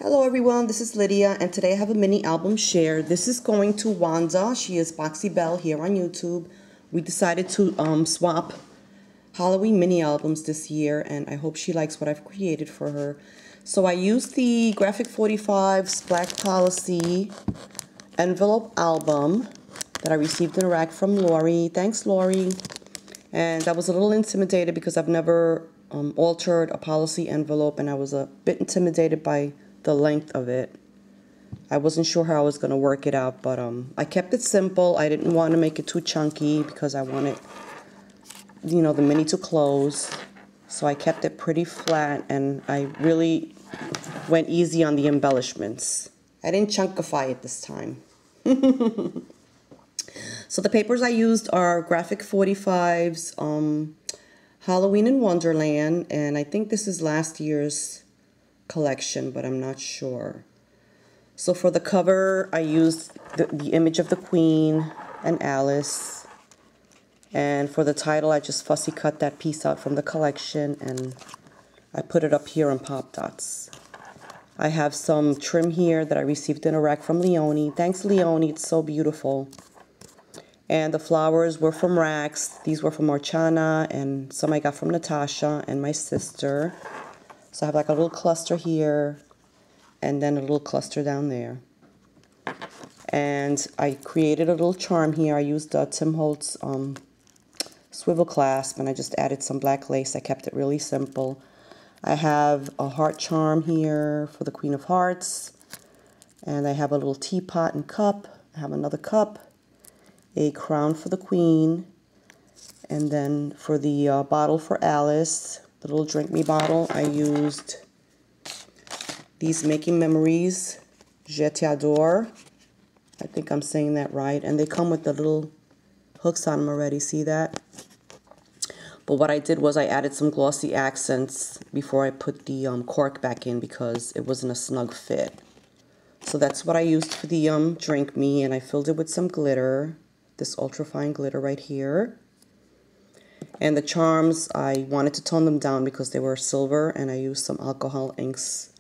Hello everyone, this is Lydia and today I have a mini album share. This is going to Wanda. She is Boxy Belle here on YouTube. We decided to swap Halloween mini albums this year and I hope she likes what I've created for her. So I used the Graphic 45's Black Policy envelope album that I received in a rack from Lori. Thanks Lori. And I was a little intimidated because I've never altered a policy envelope and I was a bit intimidated by the length of it. I wasn't sure how I was going to work it out, but I kept it simple. I didn't want to make it too chunky because I wanted, you know, the mini to close. So I kept it pretty flat and I really went easy on the embellishments. I didn't chunkify it this time. So the papers I used are Graphic 45's Halloween in Wonderland, and I think this is last year's collection, but I'm not sure. So for the cover, I used the image of the Queen and Alice. And for the title, I just fussy cut that piece out from the collection and I put it up here on Pop Dots. I have some trim here that I received in a rack from Leonie. Thanks, Leonie. It's so beautiful. And the flowers were from racks. These were from Orchana, and some I got from Natasha and my sister. So I have like a little cluster here, and then a little cluster down there. And I created a little charm here. I used Tim Holtz swivel clasp, and I just added some black lace. I kept it really simple. I have a heart charm here for the Queen of Hearts. And I have a little teapot and cup. I have another cup. A crown for the Queen. And then for the bottle for Alice, the little drink me bottle, I used these Making Memories Je t'adore. I think I'm saying that right. And they come with the little hooks on them already. See that? But what I did was I added some glossy accents before I put the cork back in because it wasn't a snug fit. So that's what I used for the drink me, and I filled it with some glitter. This ultrafine glitter right here. And the charms, I wanted to tone them down because they were silver, and I used some alcohol inks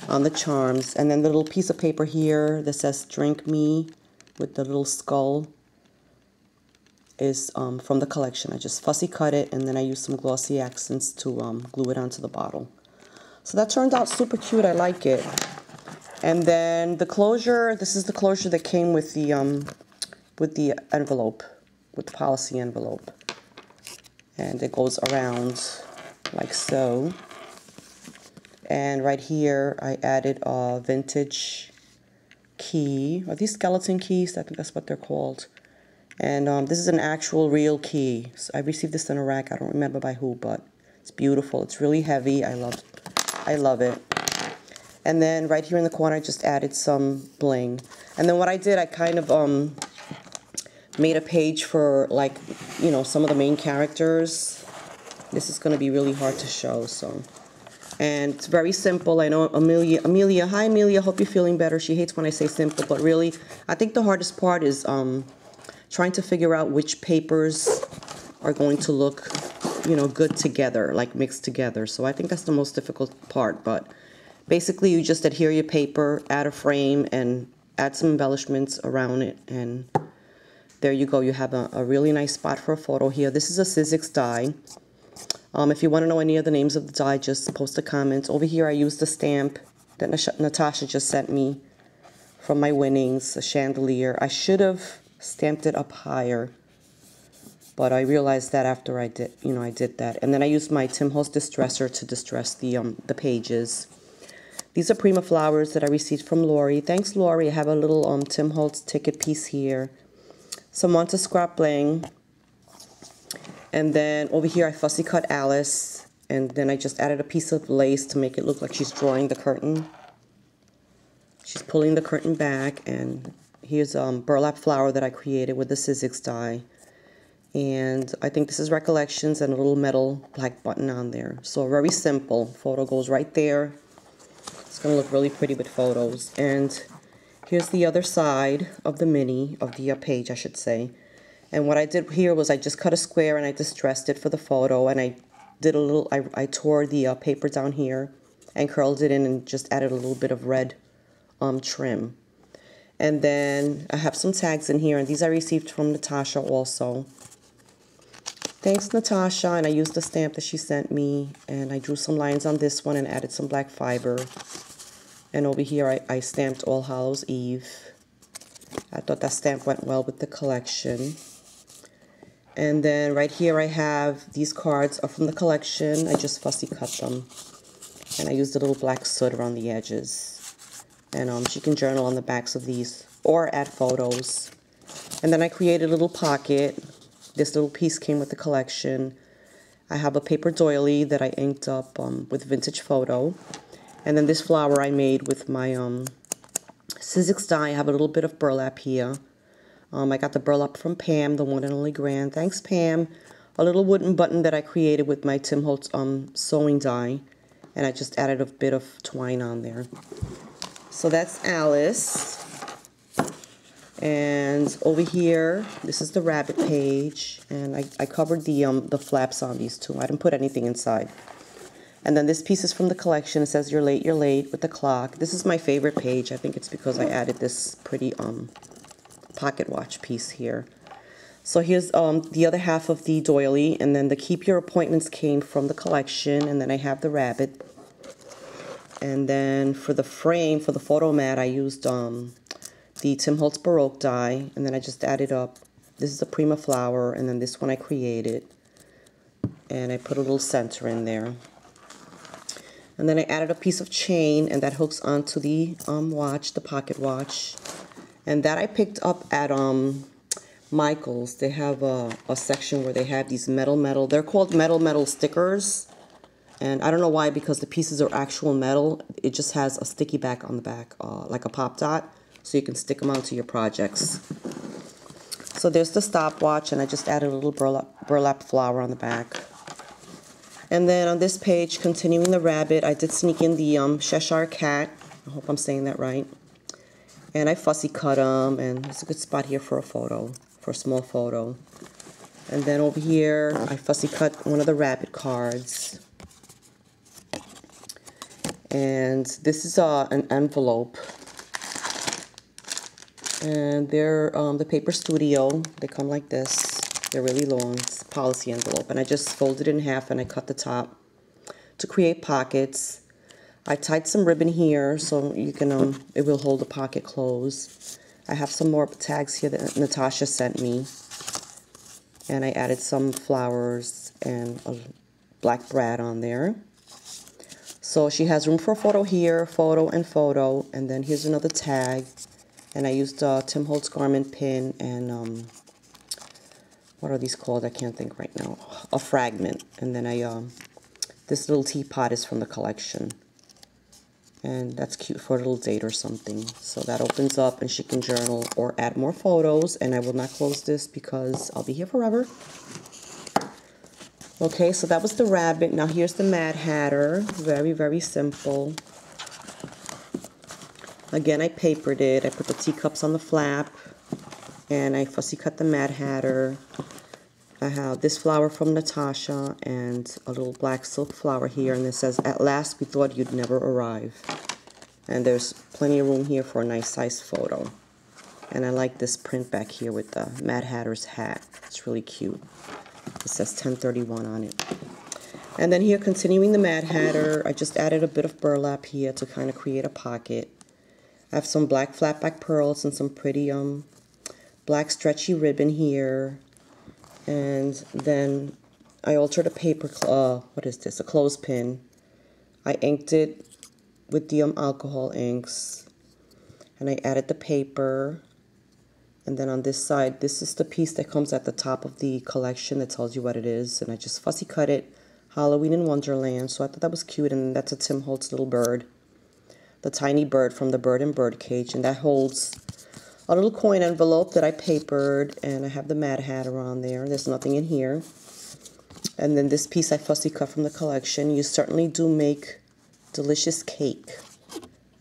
on the charms. And then the little piece of paper here that says Drink Me with the little skull is from the collection. I just fussy cut it, and then I used some glossy accents to glue it onto the bottle. So that turned out super cute. I like it. And then the closure, this is the closure that came with the envelope, with the policy envelope. And it goes around like so. And right here, I added a vintage key. Are these skeleton keys? I think that's what they're called. And this is an actual real key. So I received this in a rack. I don't remember by who, but it's beautiful. It's really heavy. I love it. And then right here in the corner, I just added some bling. And then what I did, I kind of made a page for, like, you know, some of the main characters. This is going to be really hard to show, so. And it's very simple. I know Amelia, hi Amelia, hope you're feeling better. She hates when I say simple, but really, I think the hardest part is trying to figure out which papers are going to look, you know, good together, like mixed together. So I think that's the most difficult part, but basically you just adhere your paper, add a frame, and add some embellishments around it, and there you go. You have a really nice spot for a photo here. This is a Sizzix die. If you want to know any of the names of the die, just post a comment. Over here I used the stamp that Natasha just sent me from my winnings, a chandelier. I should have stamped it up higher, but I realized that after I did, you know, I did that. And then I used my Tim Holtz distresser to distress the pages. These are Prima flowers that I received from Lori. Thanks, Lori. I have a little Tim Holtz ticket piece here. Some Wanta Scrap Bling. And then over here I fussy cut Alice. And then I just added a piece of lace to make it look like she's drawing the curtain. She's pulling the curtain back. And here's burlap flower that I created with the Sizzix die. And I think this is Recollections and a little metal black button on there. So very simple. Photo goes right there. It's going to look really pretty with photos. And here's the other side of the mini, of the page, I should say. And what I did here was I just cut a square and I distressed it for the photo. And I did a little, I tore the paper down here and curled it in and just added a little bit of red trim. And then I have some tags in here, and these I received from Natasha also. Thanks, Natasha, and I used the stamp that she sent me, and I drew some lines on this one and added some black fiber. And over here I stamped All Hallows Eve. I thought that stamp went well with the collection. And then right here I have these cards are from the collection. I just fussy cut them. And I used a little black soot around the edges. And she can journal on the backs of these or add photos. And then I created a little pocket. This little piece came with the collection. I have a paper doily that I inked up with Vintage Photo. And then this flower I made with my Sizzix die. I have a little bit of burlap here. I got the burlap from Pam, the one and only Grand. Thanks, Pam. A little wooden button that I created with my Tim Holtz sewing die. And I just added a bit of twine on there. So that's Alice. And over here, this is the rabbit page. And I covered the flaps on these two. I didn't put anything inside. And then this piece is from the collection. It says, you're late with the clock. This is my favorite page. I think it's because I added this pretty pocket watch piece here. So here's the other half of the doily. And then the Keep Your Appointments came from the collection. And then I have the rabbit. And then for the frame, for the photo mat, I used the Tim Holtz Baroque die. And then I just added up. This is a Prima flower. And then this one I created. And I put a little center in there. And then I added a piece of chain, and that hooks onto the watch, the pocket watch. And that I picked up at Michael's. They have a section where they have these metal. They're called metal stickers. And I don't know why, because the pieces are actual metal. It just has a sticky back on the back, like a pop dot, so you can stick them onto your projects. So there's the stopwatch, and I just added a little burlap flower on the back. And then on this page, continuing the rabbit, I did sneak in the Cheshire Cat. I hope I'm saying that right. And I fussy cut them, and it's a good spot here for a photo, for a small photo. And then over here, I fussy cut one of the rabbit cards. And this is an envelope. And they're the Paper Studio. They come like this. They're really long. It's a policy envelope. And I just folded it in half and I cut the top to create pockets. I tied some ribbon here so you can it will hold the pocket closed. I have some more tags here that Natasha sent me. And I added some flowers and a black brad on there. So she has room for a photo here, photo and photo. And then here's another tag. And I used a Tim Holtz garment pin and what are these called? I can't think right now. A fragment. And then this little teapot is from the collection. And that's cute for a little date or something. So that opens up and she can journal or add more photos. And I will not close this because I'll be here forever. Okay, so that was the rabbit. Now here's the Mad Hatter. Very, very simple. Again, I papered it. I put the teacups on the flap. And I fussy cut the Mad Hatter. I have this flower from Natasha and a little black silk flower here. And it says, at last we thought you'd never arrive. And there's plenty of room here for a nice size photo. And I like this print back here with the Mad Hatter's hat. It's really cute. It says 1031 on it. And then here, continuing the Mad Hatter, I just added a bit of burlap here to kind of create a pocket. I have some black flat back pearls and some pretty black stretchy ribbon here. And then I altered a paper, what is this, a clothespin. I inked it with the alcohol inks. And I added the paper. And then on this side, this is the piece that comes at the top of the collection that tells you what it is. And I just fussy cut it, Halloween in Wonderland. So I thought that was cute. And that's a Tim Holtz little bird. The tiny bird from the Bird and Birdcage. And that holds a little coin envelope that I papered. And I have the Mad Hatter on there. There's nothing in here. And then this piece I fussy cut from the collection. You certainly do make delicious cake.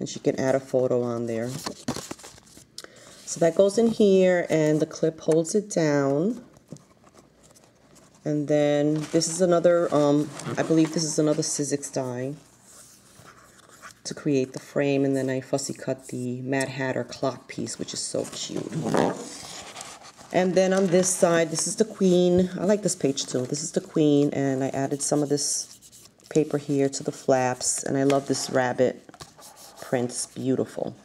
And she can add a photo on there. So that goes in here. And the clip holds it down. And then this is another, I believe this is another Sizzix die. to create the frame, and then I fussy cut the Mad Hatter clock piece, which is so cute. And then on this side, this is the Queen. I like this page too. This is the Queen, and I added some of this paper here to the flaps, and I love this rabbit print. It's beautiful.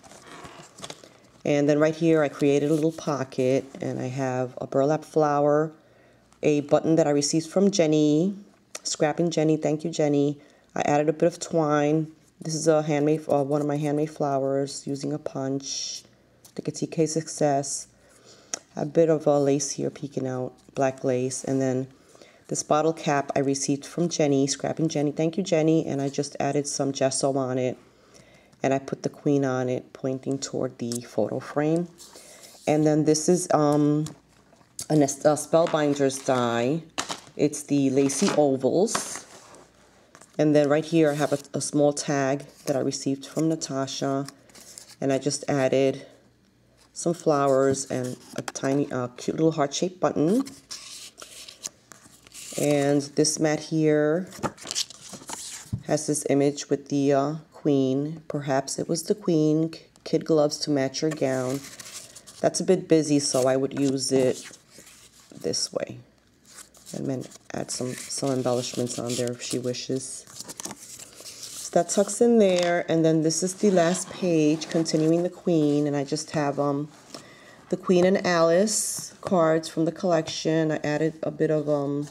And then right here I created a little pocket, and I have a burlap flower, a button that I received from Jenny, Scrapping Jenny, thank you Jenny. I added a bit of twine. This is a handmade, one of my handmade flowers using a punch. I think it's EK Success. A bit of a lace here peeking out, black lace, and then this bottle cap I received from Jenny, Scrapping Jenny, thank you Jenny, and I just added some gesso on it, and I put the Queen on it pointing toward the photo frame. And then this is a Spellbinders die. It's the Lacy Ovals. And then right here I have a small tag that I received from Natasha, and I just added some flowers and a tiny, cute little heart-shaped button. And this mat here has this image with the Queen. Perhaps it was the Queen. Kid gloves to match your gown. That's a bit busy, so I would use it this way. And then add some embellishments on there if she wishes. So that tucks in there, and then this is the last page, continuing the Queen, and I just have the Queen and Alice cards from the collection. I added a bit of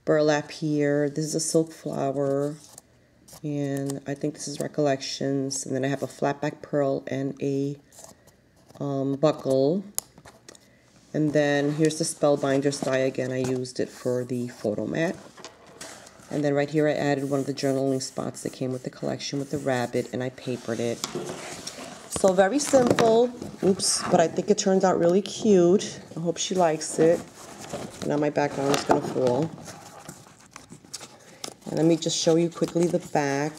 burlap here. This is a silk flower, and I think this is Recollections. And then I have a flat back pearl and a buckle. And then here's the Spellbinders die again. I used it for the photo mat. And then right here I added one of the journaling spots that came with the collection with the rabbit, and I papered it. So very simple. Oops, but I think it turns out really cute. I hope she likes it. And now my background is going to fall. And let me just show you quickly the back.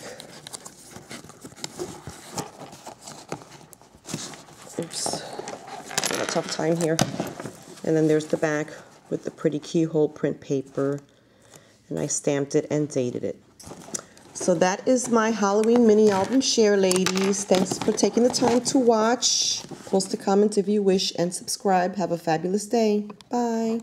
Oops, I had a tough time here. And then there's the back with the pretty keyhole print paper. And I stamped it and dated it. So that is my Halloween mini album share, ladies. Thanks for taking the time to watch. Post a comment if you wish and subscribe. Have a fabulous day. Bye.